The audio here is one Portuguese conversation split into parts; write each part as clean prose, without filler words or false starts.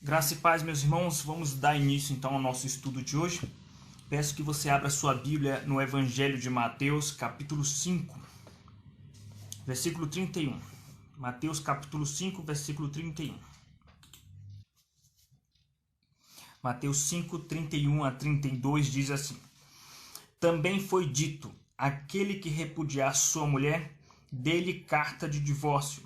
Graça e paz, meus irmãos, vamos dar início então ao nosso estudo de hoje. Peço que você abra sua Bíblia no Evangelho de Mateus, capítulo 5, versículo 31. Mateus, capítulo 5, versículo 31. Mateus 5, 31 a 32 diz assim: Também foi dito, aquele que repudiar sua mulher, dê-lhe carta de divórcio.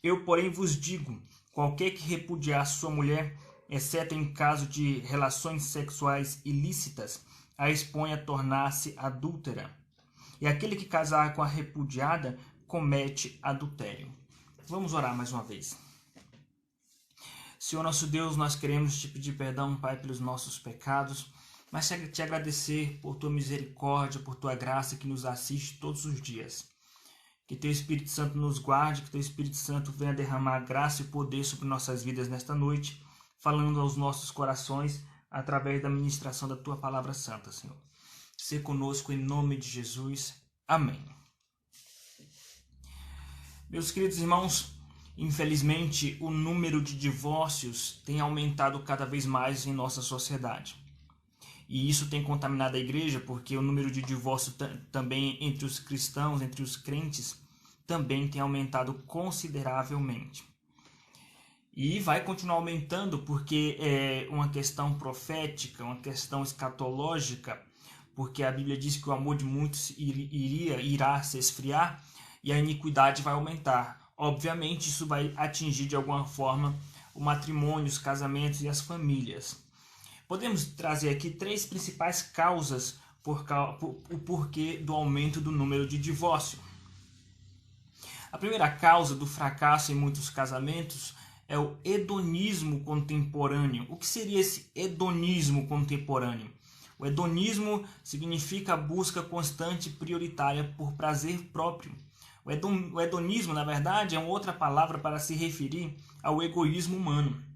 Eu, porém, vos digo, qualquer que repudiar sua mulher, exceto em caso de relações sexuais ilícitas, a expõe a tornar-se adúltera. E aquele que casar com a repudiada, comete adultério. Vamos orar mais uma vez. Senhor nosso Deus, nós queremos te pedir perdão, Pai, pelos nossos pecados, mas te agradecer por tua misericórdia, por tua graça que nos assiste todos os dias. Que teu Espírito Santo nos guarde, que teu Espírito Santo venha derramar graça e poder sobre nossas vidas nesta noite, falando aos nossos corações através da ministração da tua palavra santa, Senhor. Sê conosco em nome de Jesus. Amém. Meus queridos irmãos, infelizmente o número de divórcios tem aumentado cada vez mais em nossa sociedade. E isso tem contaminado a igreja, porque o número de divórcio também entre os cristãos, entre os crentes, também tem aumentado consideravelmente. E vai continuar aumentando porque é uma questão profética, uma questão escatológica, porque a Bíblia diz que o amor de muitos irá se esfriar e a iniquidade vai aumentar. Obviamente isso vai atingir de alguma forma o matrimônio, os casamentos e as famílias. Podemos trazer aqui três principais causas o porquê do aumento do número de divórcio. A primeira causa do fracasso em muitos casamentos é o hedonismo contemporâneo. O que seria esse hedonismo contemporâneo? O hedonismo significa a busca constante e prioritária por prazer próprio. O hedonismo, na verdade, é uma outra palavra para se referir ao egoísmo humano.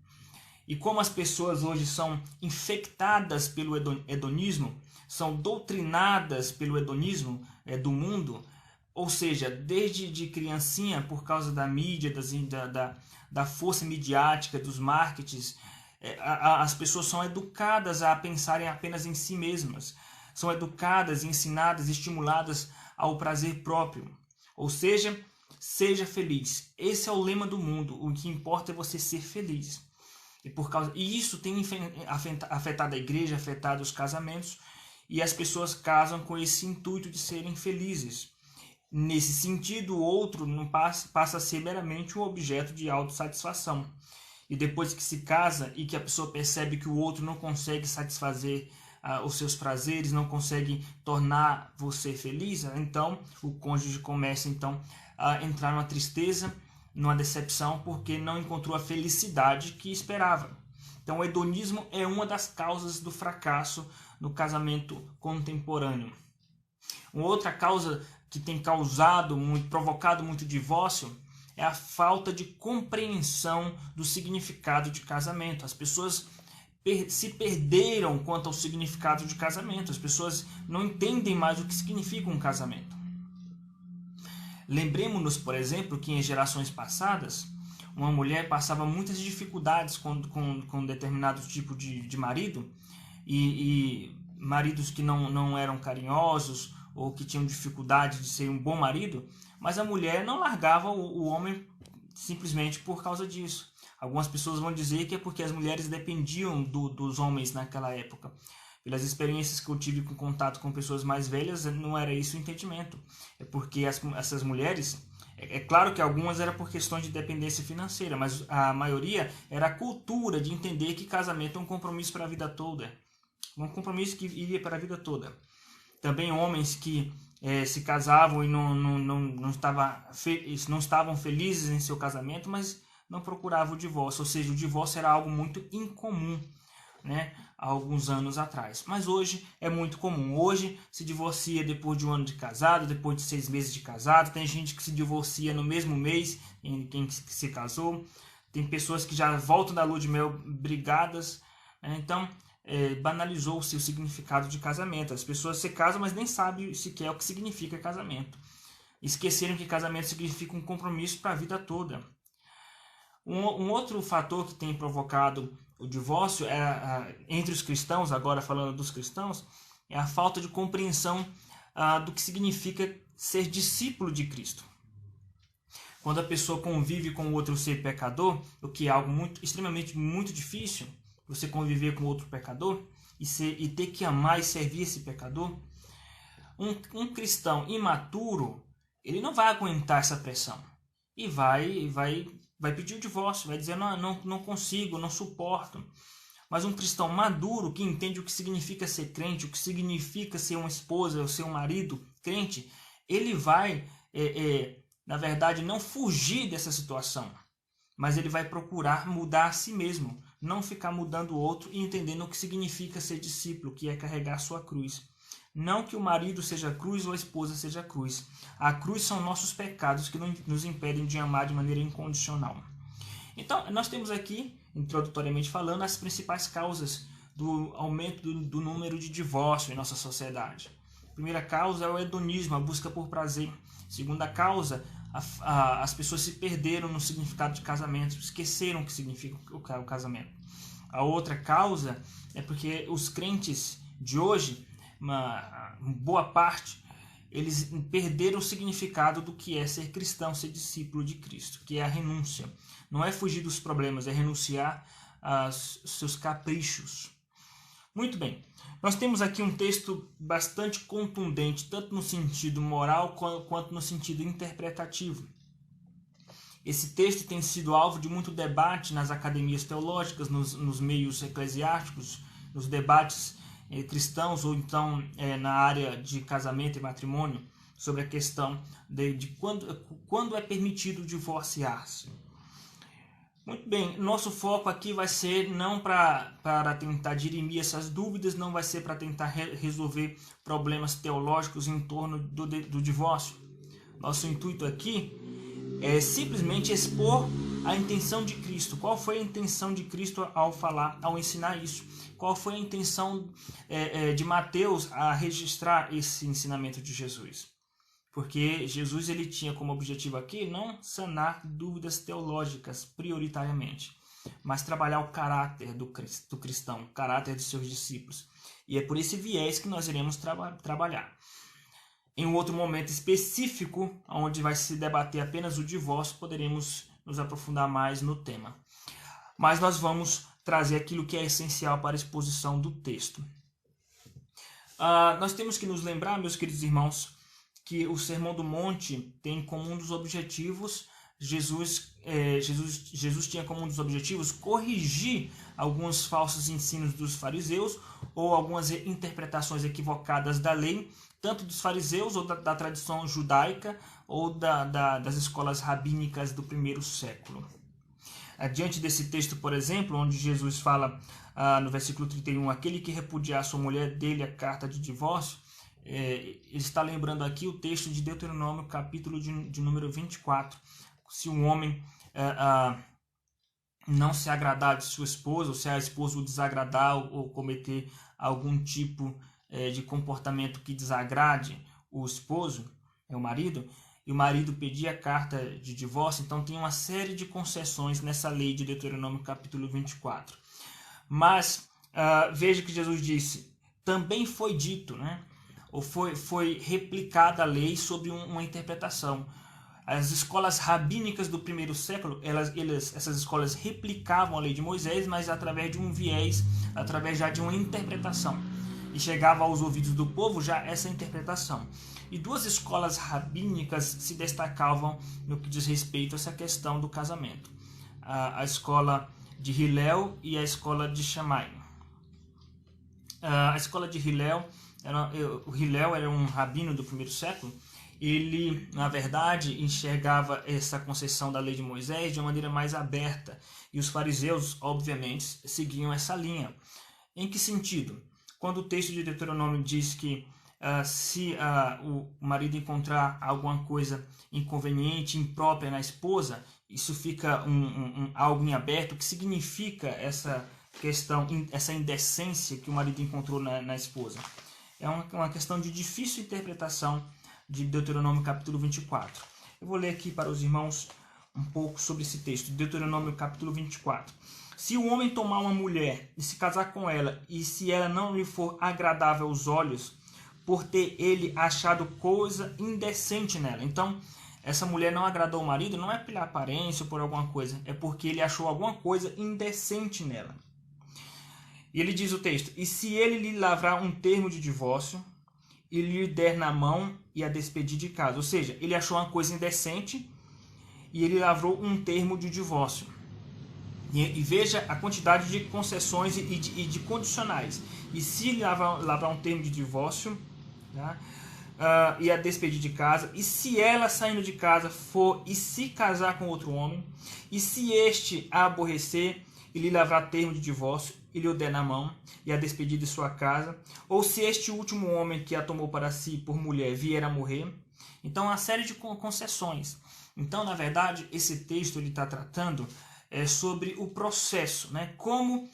E como as pessoas hoje são infectadas pelo hedonismo, são doutrinadas pelo hedonismo do mundo, ou seja, desde de criancinha, por causa da mídia, da força midiática, dos marketings, as pessoas são educadas a pensarem apenas em si mesmas. São educadas, ensinadas, estimuladas ao prazer próprio. Ou seja, seja feliz. Esse é o lema do mundo. O que importa é você ser feliz. E isso tem afetado a igreja, afetado os casamentos, e as pessoas casam com esse intuito de serem felizes. Nesse sentido, o outro não passa a ser meramente um objeto de autossatisfação. E depois que se casa e que a pessoa percebe que o outro não consegue satisfazer os seus prazeres, não consegue tornar você feliz, então o cônjuge começa então a entrar numa tristeza, numa decepção, porque não encontrou a felicidade que esperava. Então o hedonismo é uma das causas do fracasso no casamento contemporâneo. Uma outra causa que tem provocado muito divórcio é a falta de compreensão do significado de casamento. As pessoas se perderam quanto ao significado de casamento. As pessoas não entendem mais o que significa um casamento. Lembremos-nos, por exemplo, que em gerações passadas, uma mulher passava muitas dificuldades com determinado tipo de marido, e maridos que não eram carinhosos ou que tinham dificuldade de ser um bom marido, mas a mulher não largava o homem simplesmente por causa disso. Algumas pessoas vão dizer que é porque as mulheres dependiam dos homens naquela época. Pelas experiências que eu tive com contato com pessoas mais velhas, não era esse o entendimento. É porque essas mulheres, é claro que algumas era por questões de dependência financeira, mas a maioria era a cultura de entender que casamento é um compromisso para a vida toda. Um compromisso que iria para a vida toda. Também homens que se casavam e não estavam felizes em seu casamento, mas não procuravam o divórcio. Ou seja, o divórcio era algo muito incomum, né, há alguns anos atrás. Mas hoje é muito comum. Hoje se divorcia depois de um ano de casado, depois de 6 meses de casado. Tem gente que se divorcia no mesmo mês em quem se casou. Tem pessoas que já voltam da lua de mel brigadas. Então, banalizou-se o significado de casamento. As pessoas se casam, mas nem sabem sequer o que significa casamento. Esqueceram que casamento significa um compromisso para a vida toda. Um outro fator que tem provocado o divórcio entre os cristãos, agora falando dos cristãos, é a falta de compreensão do que significa ser discípulo de Cristo. Quando a pessoa convive com o outro ser pecador, o que é algo extremamente muito difícil, você conviver com outro pecador e ter que amar e servir esse pecador, um cristão imaturo, ele não vai aguentar essa pressão e vai pedir o divórcio, vai dizer, não consigo, não suporto. Mas um cristão maduro, que entende o que significa ser crente, o que significa ser uma esposa ou ser um marido crente, ele vai, na verdade, não fugir dessa situação, mas ele vai procurar mudar a si mesmo, não ficar mudando o outro e entendendo o que significa ser discípulo, que é carregar sua cruz. Não que o marido seja cruz ou a esposa seja cruz. A cruz são nossos pecados que nos impedem de amar de maneira incondicional. Então, nós temos aqui, introdutoriamente falando, as principais causas do aumento do número de divórcio em nossa sociedade. A primeira causa é o hedonismo, a busca por prazer. A segunda causa, as pessoas se perderam no significado de casamento, esqueceram o que significa o casamento. A outra causa é porque os crentes de hoje, uma boa parte, eles perderam o significado do que é ser cristão, ser discípulo de Cristo, que é a renúncia. Não é fugir dos problemas, é renunciar aos seus caprichos. Muito bem, nós temos aqui um texto bastante contundente, tanto no sentido moral quanto no sentido interpretativo. Esse texto tem sido alvo de muito debate nas academias teológicas, nos meios eclesiásticos, nos debates cristãos ou então na área de casamento e matrimônio, sobre a questão de quando é permitido divorciar-se. Muito bem, nosso foco aqui vai ser não para tentar dirimir essas dúvidas, não vai ser para tentar resolver problemas teológicos em torno do divórcio. Nosso intuito aqui é simplesmente expor a intenção de Cristo. Qual foi a intenção de Cristo ao ensinar isso? Qual foi a intenção de Mateus a registrar esse ensinamento de Jesus? Porque Jesus ele tinha como objetivo aqui não sanar dúvidas teológicas prioritariamente, mas trabalhar o caráter do cristão, o caráter de seus discípulos. E é por esse viés que nós iremos trabalhar. Em um outro momento específico, onde vai se debater apenas o divórcio, poderemos nos aprofundar mais no tema. Mas nós vamos trazer aquilo que é essencial para a exposição do texto. Nós temos que nos lembrar, meus queridos irmãos, que o Sermão do Monte tem como um dos objetivos, Jesus tinha como um dos objetivos corrigir alguns falsos ensinos dos fariseus ou algumas interpretações equivocadas da lei, tanto dos fariseus ou da tradição judaica ou das escolas rabínicas do primeiro século. Diante desse texto, por exemplo, onde Jesus fala no versículo 31, aquele que repudiar sua mulher, dele a carta de divórcio, ele está lembrando aqui o texto de Deuteronômio, capítulo de número 24. Se um homem não se agradar de sua esposa, ou se a esposa o desagradar ou cometer algum tipo de comportamento que desagrade o esposo, o marido, e o marido pedir a carta de divórcio, então tem uma série de concessões nessa lei de Deuteronômio, capítulo 24. Mas veja que Jesus disse, também foi dito, né? Ou foi replicada a lei sob uma interpretação. As escolas rabínicas do primeiro século, essas escolas replicavam a lei de Moisés, mas através de um viés, através já de uma interpretação. E chegava aos ouvidos do povo já essa interpretação. E duas escolas rabínicas se destacavam no que diz respeito a essa questão do casamento. A escola de Hillel e a escola de Shammai. A escola de Hillel, o Hillel era um rabino do primeiro século. Ele, na verdade, enxergava essa concessão da lei de Moisés de uma maneira mais aberta. E os fariseus, obviamente, seguiam essa linha. Em que sentido? Quando o texto de Deuteronômio diz que se o marido encontrar alguma coisa inconveniente, imprópria na esposa, isso fica algo em aberto. O que significa essa questão, essa indecência que o marido encontrou na esposa? É uma questão de difícil interpretação de Deuteronômio capítulo 24. Eu vou ler aqui para os irmãos um pouco sobre esse texto, Deuteronômio capítulo 24. Se o homem tomar uma mulher e se casar com ela, e se ela não lhe for agradável aos olhos, por ter ele achado coisa indecente nela. Então, essa mulher não agradou o marido, não é pela aparência ou por alguma coisa, é porque ele achou alguma coisa indecente nela. E ele diz o texto: e se ele lhe lavrar um termo de divórcio, e lhe der na mão e a despedir de casa. Ou seja, ele achou uma coisa indecente e ele lavrou um termo de divórcio. E veja a quantidade de concessões e de condicionais. E se ele lavrar um termo de divórcio, tá? E a despedir de casa, e se ela saindo de casa for e se casar com outro homem, e se este a aborrecer e lhe lavrar termo de divórcio e lhe o der na mão e a despedir de sua casa, ou se este último homem que a tomou para si por mulher vier a morrer. Então, uma série de concessões. Então, na verdade, esse texto ele está tratando sobre o processo, né? Como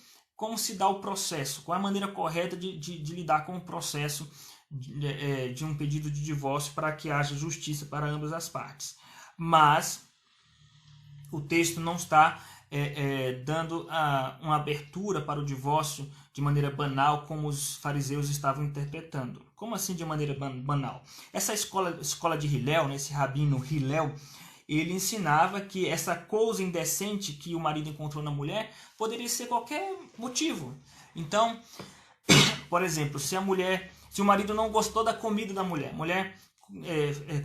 se dá o processo, qual é a maneira correta de lidar com o processo de um pedido de divórcio para que haja justiça para ambas as partes. Mas o texto não está dando uma abertura para o divórcio de maneira banal, como os fariseus estavam interpretando. Como assim de maneira banal? Essa escola de Hillel, né, esse rabino Hillel, ele ensinava que essa coisa indecente que o marido encontrou na mulher poderia ser qualquer motivo. Então, por exemplo, se o marido não gostou da comida da mulher,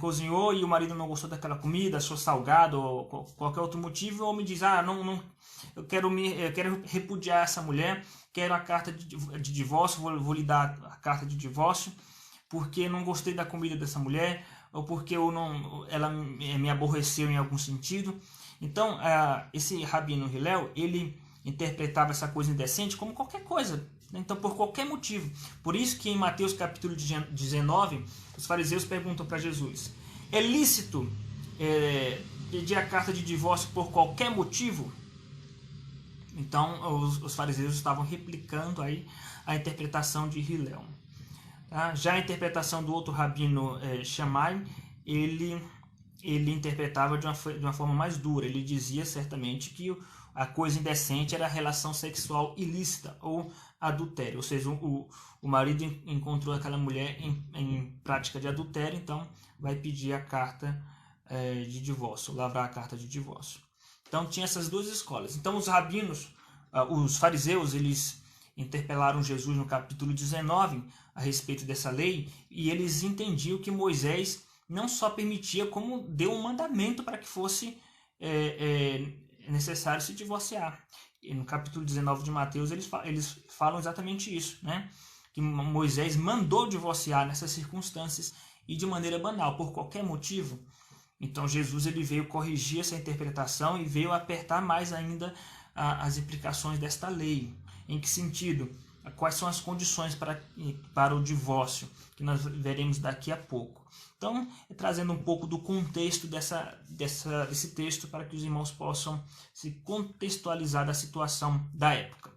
cozinhou e o marido não gostou daquela comida, achou salgado ou qualquer outro motivo, o homem diz: eu quero repudiar essa mulher, quero a carta de divórcio, vou lhe dar a carta de divórcio porque não gostei da comida dessa mulher, ou porque ela me aborreceu em algum sentido. Então, esse rabino Hillel, ele interpretava essa coisa indecente como qualquer coisa. Então, por qualquer motivo. Por isso que em Mateus capítulo 19, os fariseus perguntam para Jesus: é lícito pedir a carta de divórcio por qualquer motivo? Então, os fariseus estavam replicando aí a interpretação de Hillel. Tá? Já a interpretação do outro rabino Shammai, ele interpretava de uma forma mais dura. Ele dizia certamente que a coisa indecente era a relação sexual ilícita ou adultério. Ou seja, o marido encontrou aquela mulher em prática de adultério, então vai pedir a carta de divórcio, lavrar a carta de divórcio. Então tinha essas duas escolas. Então os rabinos, os fariseus, eles interpelaram Jesus no capítulo 19 a respeito dessa lei, e eles entendiam que Moisés não só permitia, como deu um mandamento para que fosse necessário se divorciar. E no capítulo 19 de Mateus eles falam exatamente isso, né? Que Moisés mandou divorciar nessas circunstâncias e de maneira banal, por qualquer motivo. Então Jesus ele veio corrigir essa interpretação e veio apertar mais ainda as implicações desta lei. Em que sentido? Quais são as condições para o divórcio, que nós veremos daqui a pouco. Então, trazendo um pouco do contexto desse texto para que os irmãos possam se contextualizar da situação da época.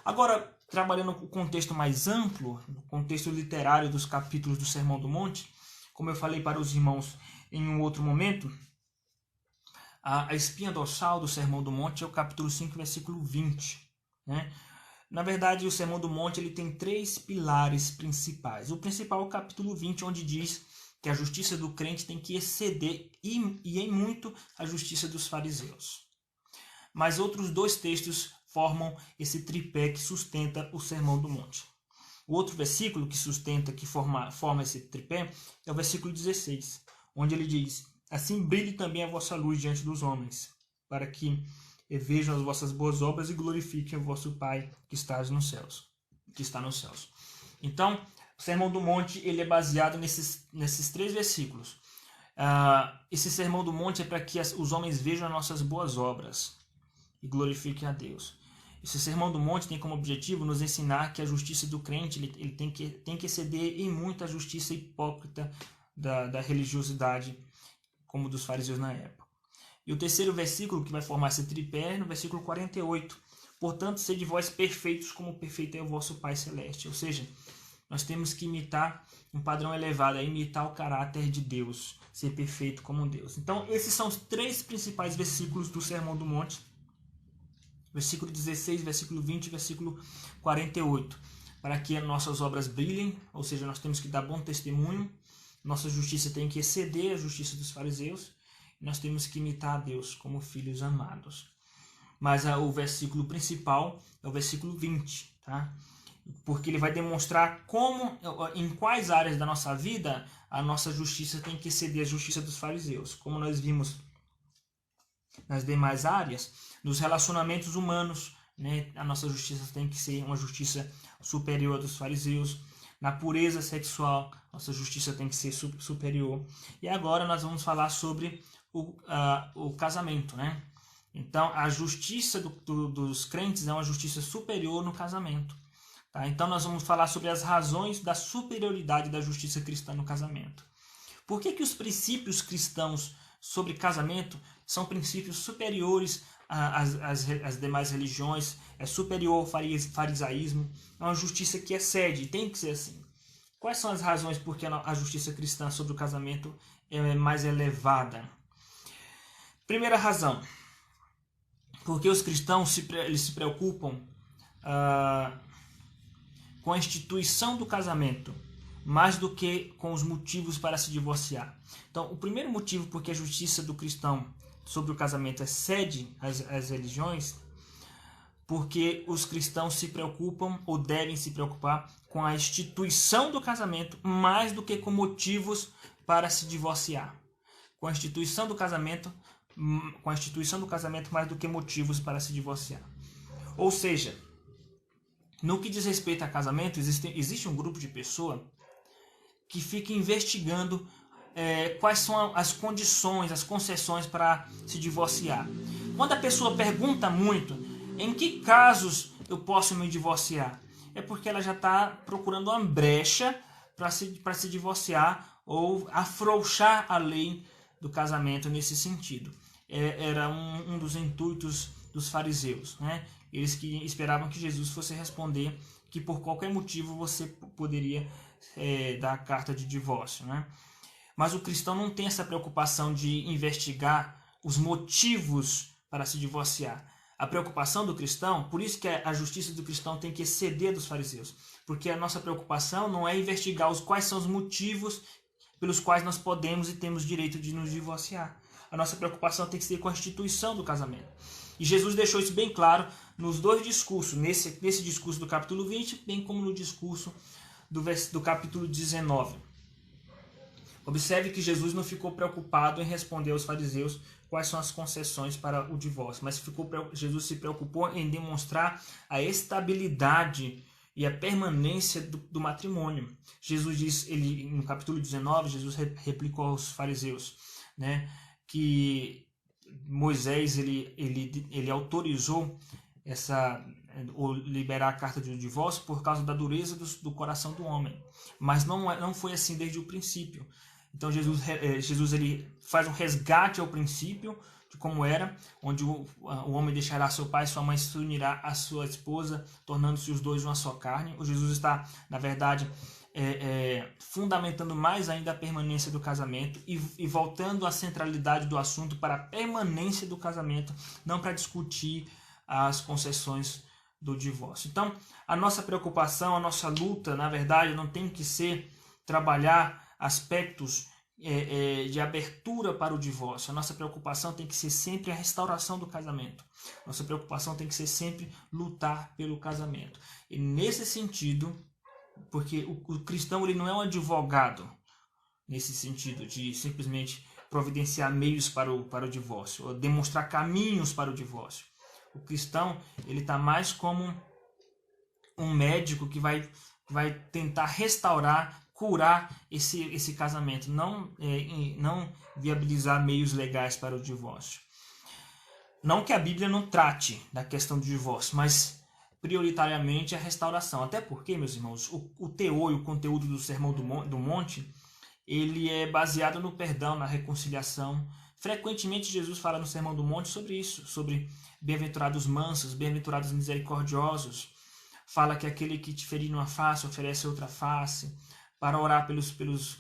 Agora, trabalhando com o contexto mais amplo, o contexto literário dos capítulos do Sermão do Monte, como eu falei para os irmãos em um outro momento, a espinha dorsal do Sermão do Monte é o capítulo 5, versículo 20, né? Na verdade, o Sermão do Monte ele tem 3 pilares principais. O principal é o capítulo 20, onde diz que a justiça do crente tem que exceder e em muito a justiça dos fariseus. Mas outros 2 textos formam esse tripé que sustenta o Sermão do Monte. O outro versículo que forma esse tripé é o versículo 16, onde ele diz: assim brilhe também a vossa luz diante dos homens, para que vejam as vossas boas obras e glorifiquem o vosso Pai que está nos céus. Então, o Sermão do Monte ele é baseado nesses 3 versículos. Esse Sermão do Monte é para que os homens vejam as nossas boas obras e glorifiquem a Deus. Esse Sermão do Monte tem como objetivo nos ensinar que a justiça do crente ele tem que exceder em muito a justiça hipócrita da religiosidade, como dos fariseus na época. E o terceiro versículo que vai formar esse tripé é no versículo 48. Portanto, sede vós perfeitos, como perfeito é o vosso Pai Celeste. Ou seja, nós temos que imitar um padrão elevado, é imitar o caráter de Deus, ser perfeito como Deus. Então, esses são os 3 principais versículos do Sermão do Monte. Versículo 16, versículo 20 e versículo 48. Para que as nossas obras brilhem, ou seja, nós temos que dar bom testemunho, nossa justiça tem que exceder a justiça dos fariseus, e nós temos que imitar a Deus como filhos amados. Mas o versículo principal é o versículo 20, tá? Porque ele vai demonstrar como, em quais áreas da nossa vida a nossa justiça tem que exceder a justiça dos fariseus. Como nós vimos nas demais áreas, nos relacionamentos humanos, né, a nossa justiça tem que ser uma justiça superior à dos fariseus. Na pureza sexual, nossa justiça tem que ser superior. E agora nós vamos falar sobre o casamento, né? Então, a justiça dos crentes é uma justiça superior no casamento. Tá? Então, nós vamos falar sobre as razões da superioridade da justiça cristã no casamento. Por que os princípios cristãos sobre casamento são princípios superiores às demais religiões, é superior ao farisaísmo, é uma justiça que excede, tem que ser assim. Quais são as razões por que a justiça cristã sobre o casamento é mais elevada? Primeira razão, porque os cristãos eles se preocupam com a instituição do casamento, mais do que com os motivos para se divorciar. Então, o primeiro motivo por que a justiça do cristão sobre o casamento excede as religiões, porque os cristãos se preocupam ou devem se preocupar com a instituição do casamento mais do que com motivos para se divorciar. Com a instituição do casamento mais do que motivos para se divorciar. Ou seja, no que diz respeito a casamento, existe um grupo de pessoas que fica investigando quais são as condições, as concessões para se divorciar. Quando a pessoa pergunta muito, em que casos eu posso me divorciar? É porque ela já está procurando uma brecha para se divorciar ou afrouxar a lei do casamento nesse sentido. Era um dos intuitos dos fariseus, né? Eles que esperavam que Jesus fosse responder que por qualquer motivo você poderia dar a carta de divórcio, né? Mas o cristão não tem essa preocupação de investigar os motivos para se divorciar. A preocupação do cristão, por isso que a justiça do cristão tem que exceder dos fariseus, porque a nossa preocupação não é investigar quais são os motivos pelos quais nós podemos e temos direito de nos divorciar. A nossa preocupação tem que ser com a instituição do casamento. E Jesus deixou isso bem claro nos dois discursos, nesse discurso do capítulo 20, bem como no discurso do capítulo 19. Observe que Jesus não ficou preocupado em responder aos fariseus quais são as concessões para o divórcio, mas Jesus se preocupou em demonstrar a estabilidade e a permanência do matrimônio. Jesus diz, no capítulo 19, Jesus replicou aos fariseus, né, que Moisés ele autorizou liberar a carta de divórcio por causa da dureza do coração do homem, mas não foi assim desde o princípio. Então Jesus ele faz um resgate ao princípio de como era, onde o homem deixará seu pai e sua mãe, se unirá à sua esposa, tornando-se os dois uma só carne. O Jesus está, na verdade, fundamentando mais ainda a permanência do casamento e voltando à centralidade do assunto para a permanência do casamento, não para discutir as concessões do divórcio. Então, a nossa preocupação, a nossa luta, na verdade, não tem que ser trabalhar aspectos de abertura para o divórcio. A nossa preocupação tem que ser sempre a restauração do casamento. Nossa preocupação tem que ser sempre lutar pelo casamento. E nesse sentido, porque o cristão ele não é um advogado nesse sentido de simplesmente providenciar meios para o divórcio, ou demonstrar caminhos para o divórcio. O cristão ele está mais como um médico que vai tentar restaurar, curar esse casamento, não viabilizar meios legais para o divórcio. Não que a Bíblia não trate da questão do divórcio, mas prioritariamente a restauração. Até porque, meus irmãos, o teor e o conteúdo do Sermão do Monte, ele é baseado no perdão, na reconciliação. Frequentemente Jesus fala no Sermão do Monte sobre isso, sobre bem-aventurados mansos, bem-aventurados misericordiosos. Fala que aquele que te ferir numa face oferece outra face. para orar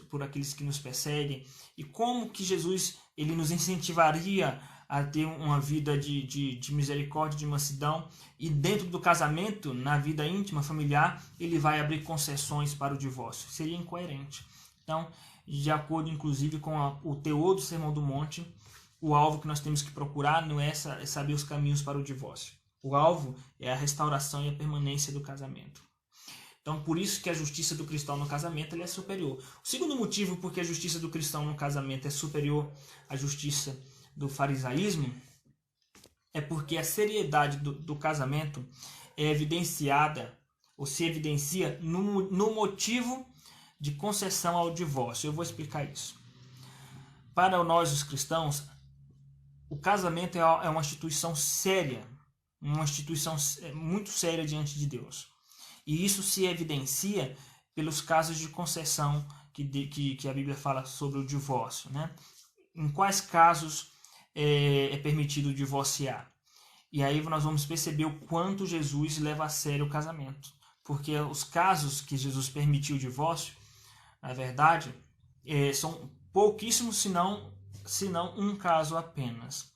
por aqueles que nos perseguem, e como que Jesus ele nos incentivaria a ter uma vida de misericórdia, de mansidão, e dentro do casamento, na vida íntima, familiar, ele vai abrir concessões para o divórcio. Seria incoerente. Então, de acordo inclusive com o teor do Sermão do Monte, o alvo que nós temos que procurar não é saber os caminhos para o divórcio. O alvo é a restauração e a permanência do casamento. Então, por isso que a justiça do cristão no casamento ele é superior. O segundo motivo por que a justiça do cristão no casamento é superior à justiça do farisaísmo é porque a seriedade do casamento é evidenciada, ou se evidencia no motivo de concessão ao divórcio. Eu vou explicar isso. Para nós, os cristãos, o casamento é uma instituição séria, uma instituição muito séria diante de Deus. E isso se evidencia pelos casos de concessão que a Bíblia fala sobre o divórcio, né? Em quais casos é permitido divorciar? E aí nós vamos perceber o quanto Jesus leva a sério o casamento. Porque os casos que Jesus permitiu o divórcio, na verdade, são pouquíssimos, se não um caso apenas.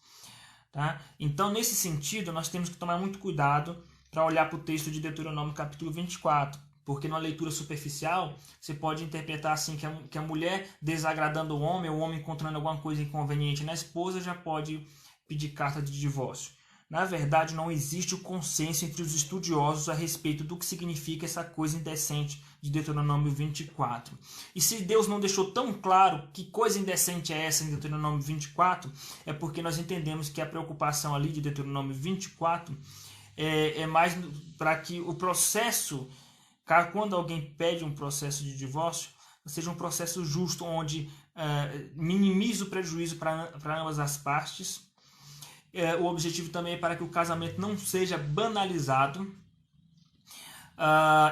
Tá? Então, nesse sentido, nós temos que tomar muito cuidado para olhar para o texto de Deuteronômio capítulo 24, porque numa leitura superficial você pode interpretar assim que a mulher desagradando o homem encontrando alguma coisa inconveniente na esposa já pode pedir carta de divórcio. Na verdade, não existe o consenso entre os estudiosos a respeito do que significa essa coisa indecente de Deuteronômio 24. E se Deus não deixou tão claro que coisa indecente é essa em Deuteronômio 24, é porque nós entendemos que a preocupação ali de Deuteronômio 24 é mais para que o processo, quando alguém pede um processo de divórcio, seja um processo justo, onde minimize o prejuízo para ambas as partes. O objetivo também é para que o casamento não seja banalizado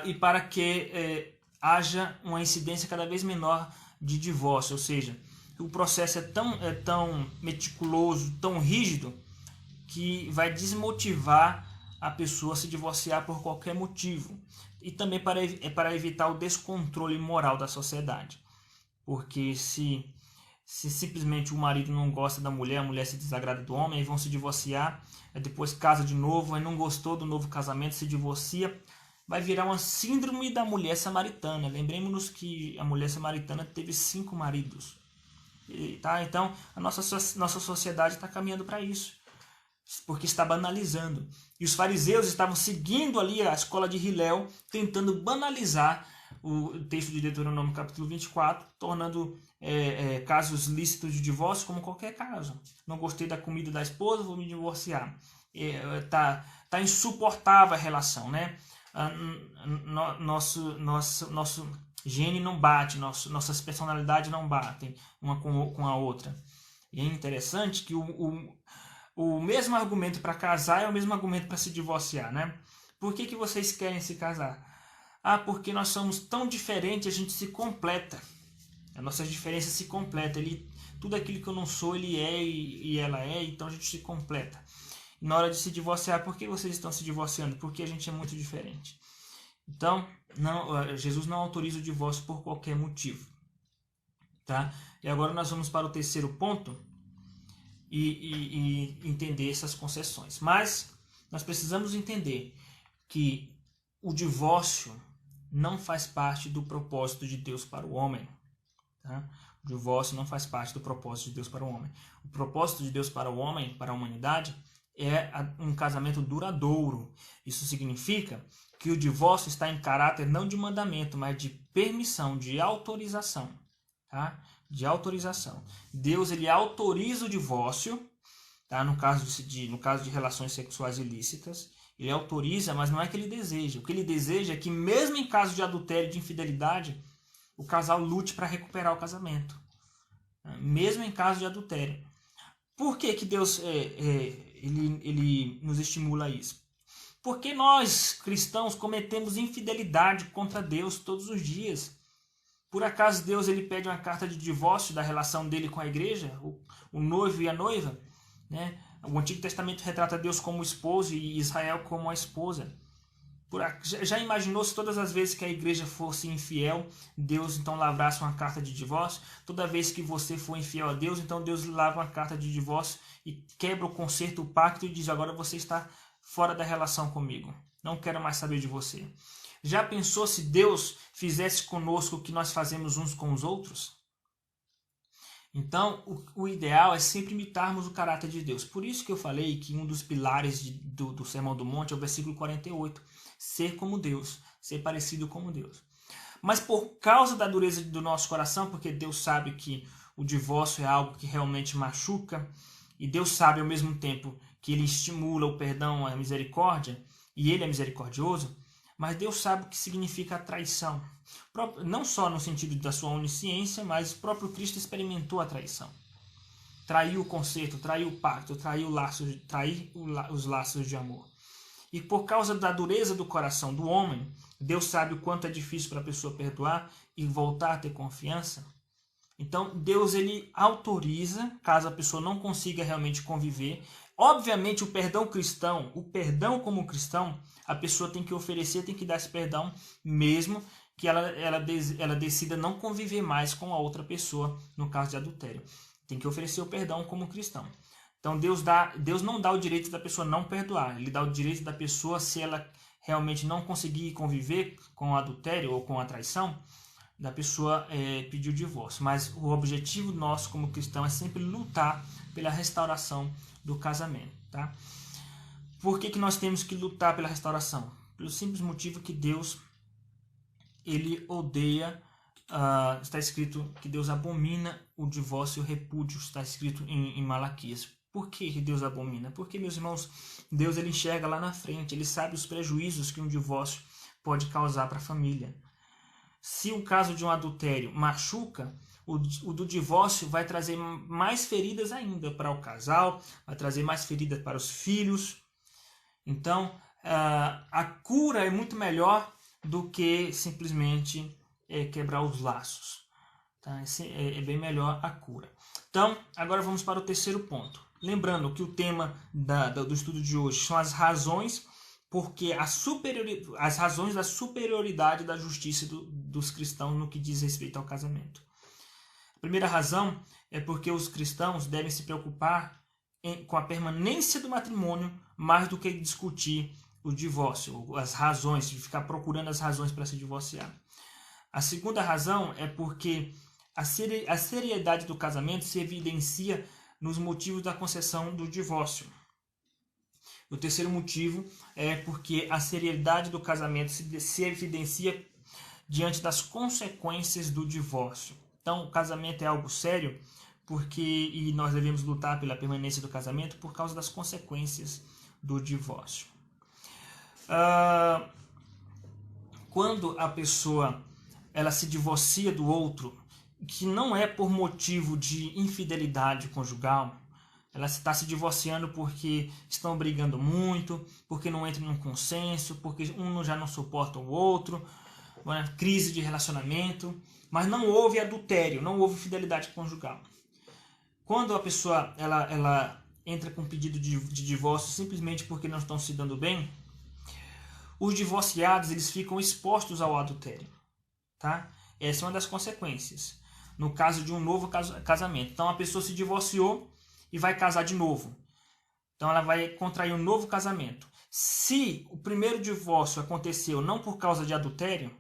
e para que haja uma incidência cada vez menor de divórcio, ou seja, o processo é tão meticuloso, tão rígido, que vai desmotivar a pessoa a se divorciar por qualquer motivo. E também para evitar o descontrole moral da sociedade. Porque se simplesmente o marido não gosta da mulher, a mulher se desagrada do homem, aí vão se divorciar, aí depois casa de novo, aí não gostou do novo casamento, se divorcia, vai virar uma síndrome da mulher samaritana. Lembremos-nos que a mulher samaritana teve 5 maridos. Tá? Então, a nossa sociedade está caminhando para isso, porque está banalizando. E os fariseus estavam seguindo ali a escola de Hilel, tentando banalizar o texto de Deuteronômio capítulo 24, tornando casos lícitos de divórcio como qualquer caso. Não gostei da comida da esposa, vou me divorciar. Tá insuportável a relação, né? Nosso gene não bate, nossas personalidades não batem uma com a outra. E é interessante que o mesmo argumento para casar é o mesmo argumento para se divorciar, né? Por que vocês querem se casar? Porque nós somos tão diferentes, a gente se completa. A nossa diferença se completa. Tudo aquilo que eu não sou, ele é e ela é, então a gente se completa. E na hora de se divorciar, por que vocês estão se divorciando? Porque a gente é muito diferente. Então, Jesus não autoriza o divórcio por qualquer motivo. Tá? E agora nós vamos para o terceiro ponto e entender essas concessões. Mas nós precisamos entender que o divórcio não faz parte do propósito de Deus para o homem. Tá? O divórcio não faz parte do propósito de Deus para o homem. O propósito de Deus para o homem, para a humanidade, é um casamento duradouro. Isso significa que o divórcio está em caráter não de mandamento, mas de permissão, de autorização. Tá? De autorização. Deus ele autoriza o divórcio, tá? No caso de relações sexuais ilícitas. Ele autoriza, mas não é que ele deseja. O que ele deseja é que, mesmo em caso de adultério e de infidelidade, o casal lute para recuperar o casamento. Mesmo em caso de adultério. Por que Deus ele nos estimula a isso? Porque nós, cristãos, cometemos infidelidade contra Deus todos os dias. Por acaso Deus ele pede uma carta de divórcio da relação dele com a igreja, o noivo e a noiva, né? O Antigo Testamento retrata Deus como esposo e Israel como a esposa. Já imaginou se todas as vezes que a igreja fosse infiel, Deus então lavrasse uma carta de divórcio? Toda vez que você for infiel a Deus, então Deus lava uma carta de divórcio e quebra o concerto, o pacto e diz: agora você está fora da relação comigo. Não quero mais saber de você. Já pensou se Deus fizesse conosco o que nós fazemos uns com os outros? Então, o ideal é sempre imitarmos o caráter de Deus. Por isso que eu falei que um dos pilares do Sermão do Monte é o versículo 48. Ser como Deus, ser parecido como Deus. Mas por causa da dureza do nosso coração, porque Deus sabe que o divórcio é algo que realmente machuca, e Deus sabe ao mesmo tempo que Ele estimula o perdão, a misericórdia, e Ele é misericordioso, mas Deus sabe o que significa a traição. Não só no sentido da sua onisciência, mas o próprio Cristo experimentou a traição. Traiu o concerto, traiu o pacto, traiu os laços de amor. E por causa da dureza do coração do homem, Deus sabe o quanto é difícil para a pessoa perdoar e voltar a ter confiança. Então, Deus ele autoriza, caso a pessoa não consiga realmente conviver. Obviamente, o perdão cristão, o perdão como cristão, a pessoa tem que oferecer, tem que dar esse perdão, mesmo que ela decida não conviver mais com a outra pessoa, no caso de adultério. Tem que oferecer o perdão como cristão. Então, Deus não dá o direito da pessoa não perdoar. Ele dá o direito da pessoa, se ela realmente não conseguir conviver com o adultério ou com a traição, da pessoa pedir o divórcio. Mas o objetivo nosso como cristão é sempre lutar pela restauração do casamento. Tá? Por que nós temos que lutar pela restauração? Pelo simples motivo que Deus ele odeia, está escrito que Deus abomina o divórcio e o repúdio, está escrito em Malaquias. Por que Deus abomina? Porque, meus irmãos, Deus ele enxerga lá na frente, ele sabe os prejuízos que um divórcio pode causar para a família. Se o caso de um adultério machuca, o do divórcio vai trazer mais feridas ainda para o casal, vai trazer mais feridas para os filhos. Então, a cura é muito melhor do que simplesmente quebrar os laços. Tá? É bem melhor a cura. Então, agora vamos para o terceiro ponto. Lembrando que o tema do estudo de hoje são as razões porque as razões da superioridade da justiça dos cristãos no que diz respeito ao casamento. A primeira razão é porque os cristãos devem se preocupar com a permanência do matrimônio mais do que discutir o divórcio, as razões, de ficar procurando as razões para se divorciar. A segunda razão é porque a seriedade do casamento se evidencia nos motivos da concessão do divórcio. O terceiro motivo é porque a seriedade do casamento se evidencia diante das consequências do divórcio. Então, o casamento é algo sério e nós devemos lutar pela permanência do casamento por causa das consequências do divórcio. Quando a pessoa ela se divorcia do outro, que não é por motivo de infidelidade conjugal, ela está se divorciando porque estão brigando muito, porque não entram num consenso, porque um já não suporta o outro, uma crise de relacionamento, mas não houve adultério, não houve infidelidade conjugal. Quando a pessoa ela entra com pedido de divórcio simplesmente porque não estão se dando bem, os divorciados eles ficam expostos ao adultério. Tá? Essa é uma das consequências. No caso de um novo casamento. Então a pessoa se divorciou e vai casar de novo. Então ela vai contrair um novo casamento. Se o primeiro divórcio aconteceu não por causa de adultério,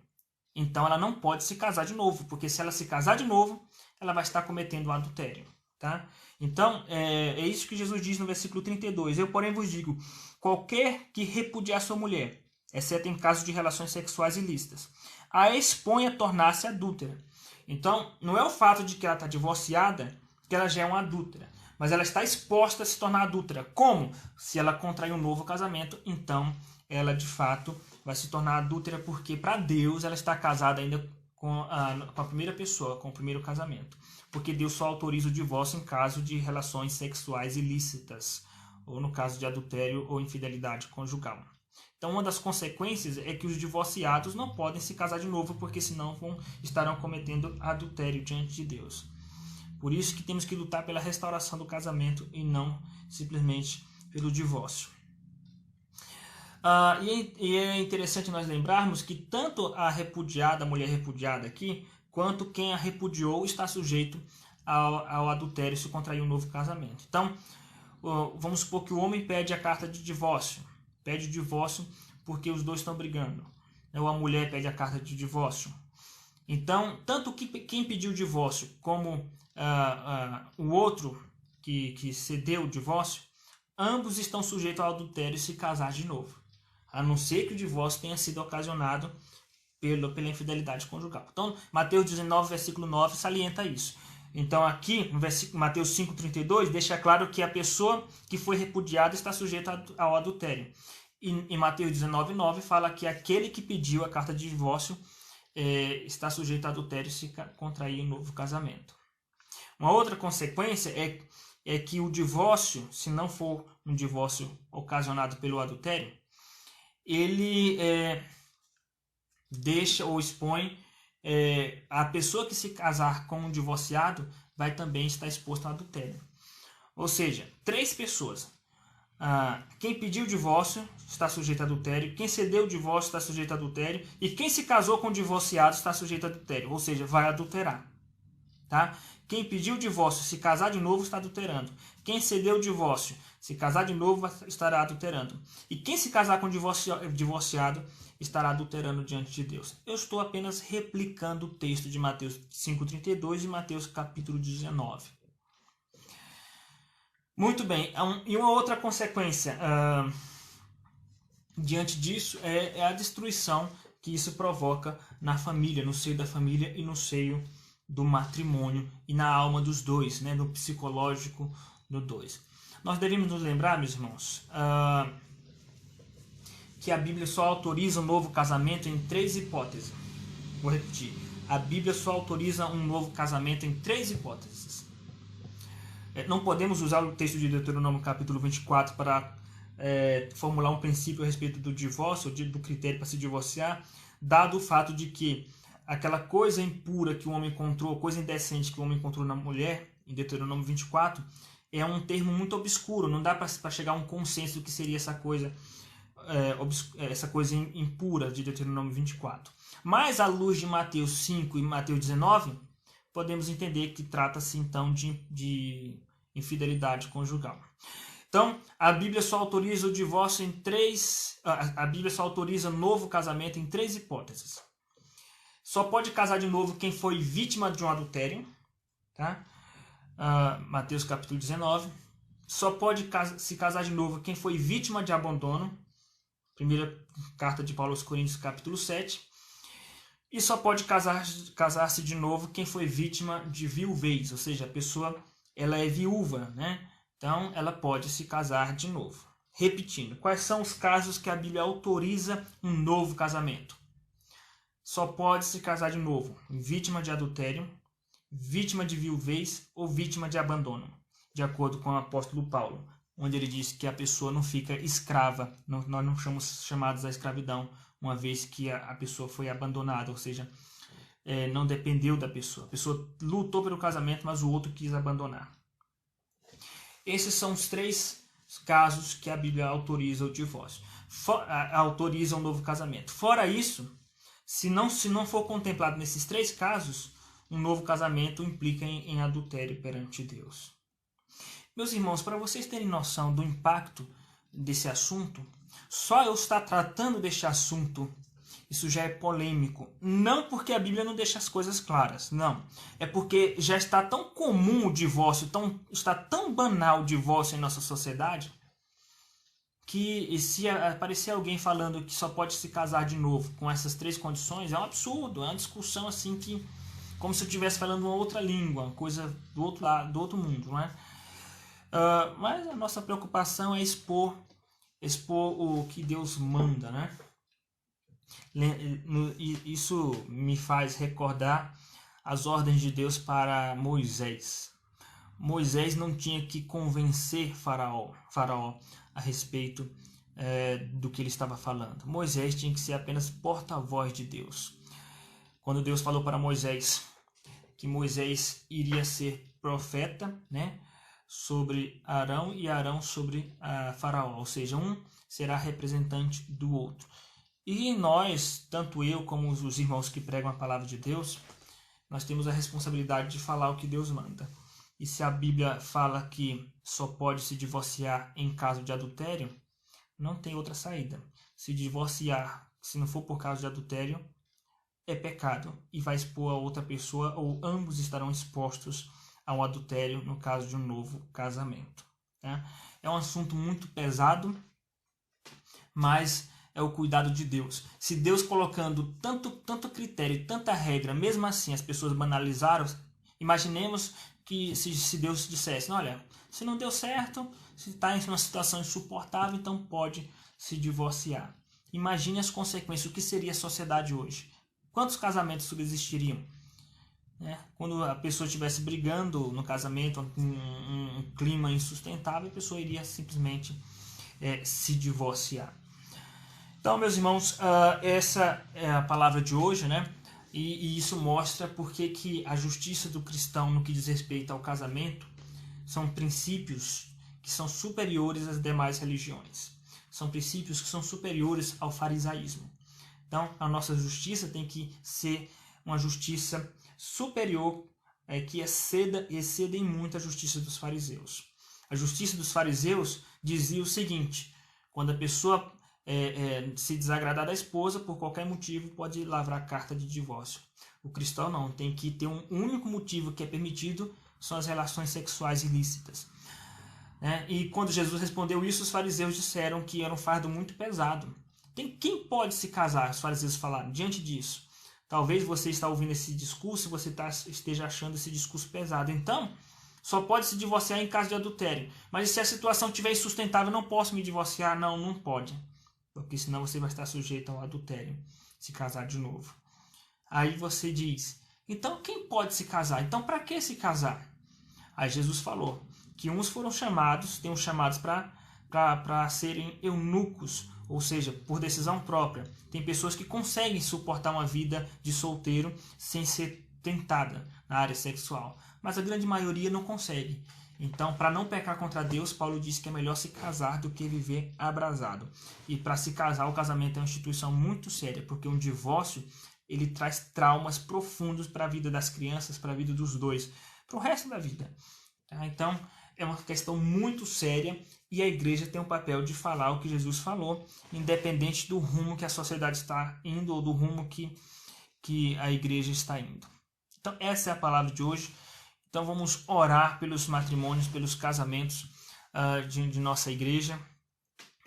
então ela não pode se casar de novo, porque se ela se casar de novo, ela vai estar cometendo um adultério. Tá? Então é isso que Jesus diz no versículo 32. Eu, porém, vos digo, qualquer que repudiar sua mulher, exceto em caso de relações sexuais ilícitas, a expõe a tornar-se adúltera. Então, não é o fato de que ela está divorciada que ela já é uma adúltera, mas ela está exposta a se tornar adúltera. Como? Se ela contrair um novo casamento, então ela de fato vai se tornar adúltera, porque para Deus ela está casada ainda com a primeira pessoa, com o primeiro casamento. Porque Deus só autoriza o divórcio em caso de relações sexuais ilícitas, ou no caso de adultério ou infidelidade conjugal. Então, uma das consequências é que os divorciados não podem se casar de novo, porque senão estarão cometendo adultério diante de Deus. Por isso que temos que lutar pela restauração do casamento e não simplesmente pelo divórcio. E é interessante nós lembrarmos que tanto a mulher repudiada aqui, quanto quem a repudiou está sujeito ao adultério se contrair um novo casamento. Então, vamos supor que o homem pede a carta de divórcio. Pede o divórcio porque os dois estão brigando. Ou a mulher pede a carta de divórcio. Então, tanto quem pediu o divórcio como o outro que cedeu o divórcio, ambos estão sujeitos ao adultério se casar de novo. A não ser que o divórcio tenha sido ocasionado pela infidelidade conjugal. Então, Mateus 19, versículo 9, salienta isso. Então, aqui, no Mateus 5,32, deixa claro que a pessoa que foi repudiada está sujeita ao adultério. E em Mateus 19, 9, fala que aquele que pediu a carta de divórcio está sujeito a adultério se contrair um novo casamento. Uma outra consequência é que o divórcio, se não for um divórcio ocasionado pelo adultério, ele deixa ou expõe a pessoa que se casar com um divorciado vai também estar exposta ao adultério. Ou seja, 3 pessoas. Quem pediu o divórcio está sujeito a adultério, quem cedeu o divórcio está sujeito a adultério e quem se casou com o divorciado está sujeito a adultério, ou seja, vai adulterar. Tá? Quem pediu o divórcio, se casar de novo, está adulterando. Quem cedeu o divórcio, se casar de novo, estará adulterando. E quem se casar com divorciado, estará adulterando diante de Deus. Eu estou apenas replicando o texto de Mateus 5,32 e Mateus capítulo 19. Muito bem. E uma outra consequência diante disso é a destruição que isso provoca na família, no seio da família e no seio do matrimônio e na alma dos dois, né, no psicológico do dois. Nós devemos nos lembrar, meus irmãos, que a Bíblia só autoriza um novo casamento em 3 hipóteses. Vou repetir. A Bíblia só autoriza um novo casamento em 3 hipóteses. Não podemos usar o texto de Deuteronômio capítulo 24 para formular um princípio a respeito do divórcio, ou do critério para se divorciar, dado o fato de que aquela coisa impura que o homem encontrou, coisa indecente que o homem encontrou na mulher, em Deuteronômio 24, é um termo muito obscuro, não dá para chegar a um consenso do que seria essa coisa impura de Deuteronômio 24. Mas, à luz de Mateus 5 e Mateus 19, podemos entender que trata-se então de infidelidade conjugal. Então, a Bíblia só autoriza o divórcio em 3... A Bíblia só autoriza novo casamento em 3 hipóteses. Só pode casar de novo quem foi vítima de um adultério, tá? Mateus capítulo 19. Só pode se casar de novo quem foi vítima de abandono. Primeira carta de Paulo aos Coríntios, capítulo 7. E só pode casar-se de novo quem foi vítima de viuvez, ou seja, a pessoa ela é viúva, né? Então ela pode se casar de novo. Repetindo, quais são os casos que a Bíblia autoriza um novo casamento? Só pode se casar de novo vítima de adultério, vítima de viuvez ou vítima de abandono, de acordo com o apóstolo Paulo, onde ele diz que a pessoa não fica escrava, nós não somos chamados à escravidão, uma vez que a pessoa foi abandonada, ou seja, não dependeu da pessoa. A pessoa lutou pelo casamento, mas o outro quis abandonar. Esses são os 3 casos que a Bíblia autoriza o divórcio, autoriza um novo casamento. Fora isso, se não for contemplado nesses 3 casos, um novo casamento implica em adultério perante Deus. Meus irmãos, para vocês terem noção do impacto desse assunto, só eu estar tratando deste assunto, isso já é polêmico. Não porque a Bíblia não deixa as coisas claras, não. É porque já está tão comum o divórcio, está tão banal o divórcio em nossa sociedade, que se aparecer alguém falando que só pode se casar de novo com essas 3 condições, é um absurdo, é uma discussão assim que, como se eu estivesse falando uma outra língua, uma coisa do outro lado, do outro mundo, não é? Mas a nossa preocupação é expor o que Deus manda, né? Isso me faz recordar as ordens de Deus para Moisés. Moisés não tinha que convencer Faraó a respeito do que ele estava falando. Moisés tinha que ser apenas porta-voz de Deus. Quando Deus falou para Moisés que Moisés iria ser profeta, né? sobre Arão e Arão sobre Faraó, ou seja, um será representante do outro. E nós, tanto eu como os irmãos que pregam a palavra de Deus, nós temos a responsabilidade de falar o que Deus manda. E se a Bíblia fala que só pode se divorciar em caso de adultério, não tem outra saída. Se divorciar, se não for por causa de adultério, é pecado e vai expor a outra pessoa, ou ambos estarão expostos a um adultério no caso de um novo casamento. Tá? É um assunto muito pesado, mas é o cuidado de Deus. Se Deus colocando tanto critério, tanta regra, mesmo assim as pessoas banalizaram, imaginemos que se Deus dissesse, olha, se não deu certo, se está em uma situação insuportável, então pode se divorciar. Imagine as consequências, o que seria a sociedade hoje. Quantos casamentos subsistiriam? Quando a pessoa estivesse brigando no casamento, um clima insustentável, a pessoa iria simplesmente se divorciar. Então, meus irmãos, essa é a palavra de hoje, né? E isso mostra porque que a justiça do cristão no que diz respeito ao casamento são princípios que são superiores às demais religiões. São princípios que são superiores ao farisaísmo. Então, a nossa justiça tem que ser uma justiça superior, que exceda em muito a justiça dos fariseus. A justiça dos fariseus dizia o seguinte: quando a pessoa se desagradar da esposa, por qualquer motivo, pode lavrar carta de divórcio. O cristão não, tem que ter um único motivo que é permitido, são as relações sexuais ilícitas. E quando Jesus respondeu isso, os fariseus disseram que era um fardo muito pesado. Quem pode se casar? Os fariseus falaram. Diante disso, talvez você está ouvindo esse discurso e você esteja achando esse discurso pesado. Então, só pode se divorciar em caso de adultério. Mas se a situação estiver insustentável, não posso me divorciar? Não pode. Porque senão você vai estar sujeito ao adultério, se casar de novo. Aí você diz, então quem pode se casar? Então para que se casar? Aí Jesus falou que uns foram chamados, tem uns chamados para serem eunucos, ou seja, por decisão própria. Tem pessoas que conseguem suportar uma vida de solteiro sem ser tentada na área sexual, mas a grande maioria não consegue. Então, para não pecar contra Deus, Paulo diz que é melhor se casar do que viver abrasado. E para se casar, o casamento é uma instituição muito séria, porque um divórcio ele traz traumas profundos para a vida das crianças, para a vida dos dois, para o resto da vida. Então, é uma questão muito séria e a igreja tem o papel de falar o que Jesus falou, independente do rumo que a sociedade está indo ou do rumo que a igreja está indo. Então, essa é a palavra de hoje. Então vamos orar pelos matrimônios, pelos casamentos de nossa igreja,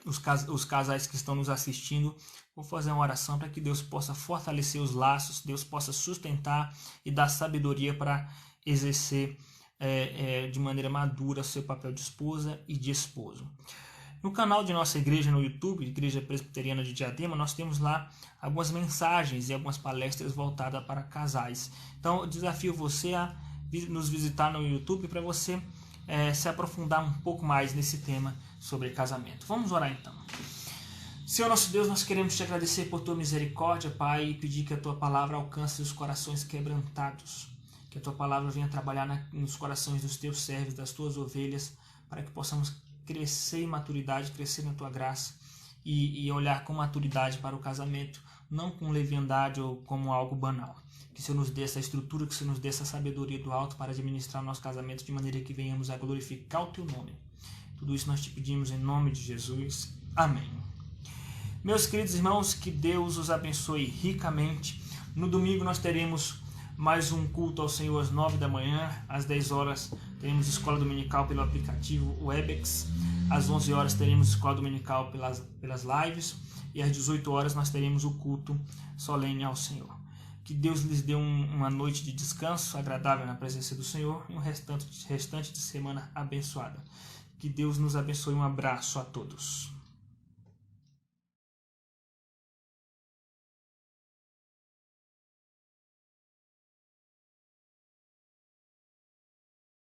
os casais que estão nos assistindo. Vou fazer uma oração para que Deus possa fortalecer os laços, Deus possa sustentar e dar sabedoria para exercer de maneira madura seu papel de esposa e de esposo. No canal de nossa igreja no YouTube, Igreja Presbiteriana de Diadema, nós temos lá algumas mensagens e algumas palestras voltadas para casais. Então eu desafio você a nos visitar no YouTube para você se aprofundar um pouco mais nesse tema sobre casamento. Vamos orar então. Senhor nosso Deus, nós queremos te agradecer por tua misericórdia, Pai, e pedir que a tua palavra alcance os corações quebrantados, que a tua palavra venha trabalhar nos corações dos teus servos, das tuas ovelhas, para que possamos crescer em maturidade, crescer na tua graça e olhar com maturidade para o casamento, não com leviandade ou como algo banal. Que o Senhor nos dê essa estrutura, que o Senhor nos dê essa sabedoria do alto para administrar o nosso casamento de maneira que venhamos a glorificar o teu nome. Tudo isso nós te pedimos em nome de Jesus. Amém. Meus queridos irmãos, que Deus os abençoe ricamente. No domingo nós teremos mais um culto ao Senhor às 9 da manhã. Às 10 horas teremos escola dominical pelo aplicativo Webex. Às 11 horas teremos escola dominical pelas lives. E às 18 horas nós teremos o culto solene ao Senhor. Que Deus lhes dê uma noite de descanso agradável na presença do Senhor e um restante de semana abençoada. Que Deus nos abençoe. Um abraço a todos.